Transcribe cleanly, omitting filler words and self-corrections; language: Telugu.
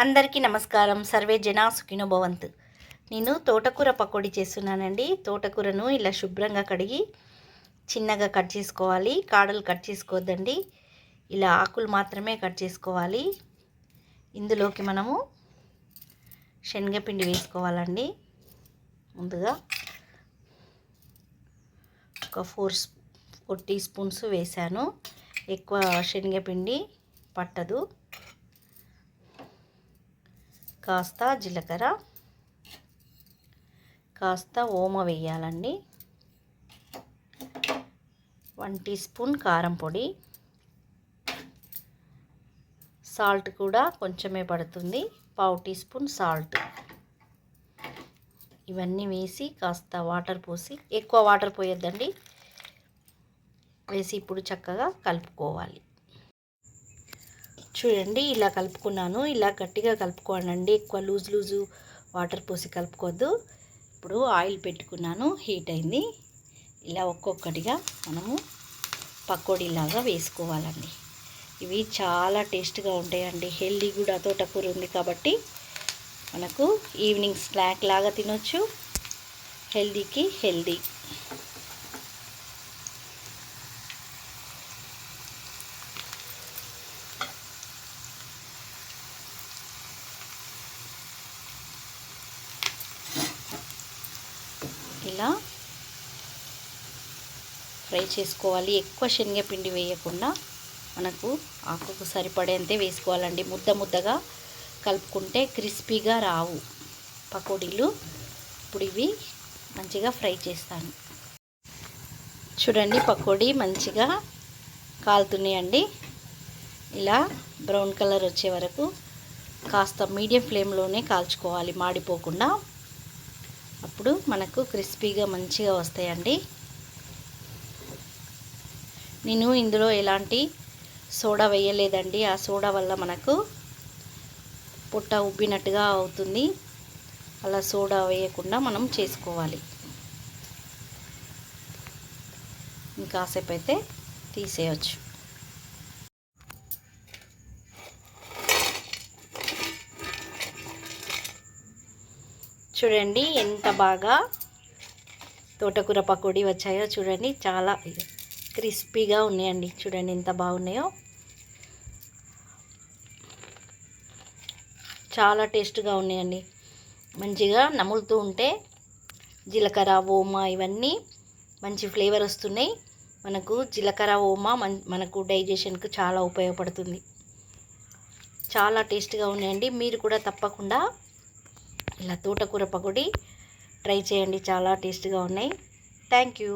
అందరికీ నమస్కారం. సర్వే జనా సుఖినో భవంతు. నేను తోటకూర పకోడీ చేస్తున్నానండి. తోటకూరను ఇలా శుభ్రంగా కడిగి చిన్నగా కట్ చేసుకోవాలి. కాడలు కట్ చేసుకోవద్దండి. ఇలా ఆకులు మాత్రమే కట్ చేసుకోవాలి. ఇందులోకి మనము శనగపిండి వేసుకోవాలండి. ముందుగా ఒక 4 టీ స్పూన్స్ వేసాను. ఎక్కువ శనగపిండి పట్టదు. కాస్త జీలకర్ర, కాస్త ఓమ వేయాలండి. 1 టీ స్పూన్ కారం పొడి, సాల్ట్ కూడా కొంచెమే పడుతుంది, 1/2 టీ స్పూన్ సాల్ట్. ఇవన్నీ వేసి కాస్త వాటర్ పోసి, ఎక్కువ వాటర్ పోయొద్దండి, వేసి ఇప్పుడు చక్కగా కలుపుకోవాలి. చూడండి, ఇలా కలుపుకున్నాను. ఇలా గట్టిగా కలుపుకోనండి, ఎక్కువ లూజు వాటర్ పోసి కలుపుకోవద్దు. ఇప్పుడు ఆయిల్ పెట్టుకున్నాను, హీట్ అయింది. ఇలా ఒక్కొక్కటిగా మనము పకోడీలాగా వేసుకోవాలండి. ఇవి చాలా టేస్ట్గా ఉంటాయండి. హెల్దీ కూడా, తోటకూర ఉంది కాబట్టి మనకు ఈవినింగ్ స్నాక్ లాగా తినొచ్చు. హెల్దీకి హెల్దీ. ఇలా ఫ్రై చేసుకోవాలి. ఎక్కువ శనగపిండి వేయకుండా మనకు ఆకుకు సరిపడేంతే వేసుకోవాలండి. ముద్దగా కలుపుకుంటే క్రిస్పీగా రావు పకోడీలు. ఇప్పుడు ఇవి మంచిగా ఫ్రై చేస్తాను. చూడండి, పకోడీ మంచిగా కాలుతున్నాయండి. ఇలా బ్రౌన్ కలర్ వచ్చే వరకు కాస్త మీడియం ఫ్లేమ్లోనే కాల్చుకోవాలి, మాడిపోకుండా. అప్పుడు మనకు క్రిస్పీగా మంచిగా వస్తాయండి. నేను ఇందులో ఎలాంటి సోడా వేయలేదండి. ఆ సోడా వల్ల మనకు పొట్ట ఉబ్బినట్టుగా అవుతుంది. అలా సోడా వేయకుండా మనం చేసుకోవాలి. ఇంకాసేపు అయితే తీసేయచ్చు. చూడండి ఎంత బాగా తోటకూర పకోడీ వచ్చాయో. చూడండి, చాలా క్రిస్పీగా ఉన్నాయండి. చూడండి ఎంత బాగున్నాయో. చాలా టేస్ట్గా ఉన్నాయండి. మంచిగా నములుతూ ఉంటే జీలకర్ర, ఓమ ఇవన్నీ మంచి ఫ్లేవర్ వస్తున్నాయి. మనకు జీలకర్ర, ఓమ మనకు డైజెషన్కు చాలా ఉపయోగపడుతుంది. చాలా టేస్ట్గా ఉన్నాయండి. మీరు కూడా తప్పకుండా ఇలా తోటకూర పకోడీ ట్రై చేయండి. చాలా టేస్ట్గా ఉన్నాయి. Thank you.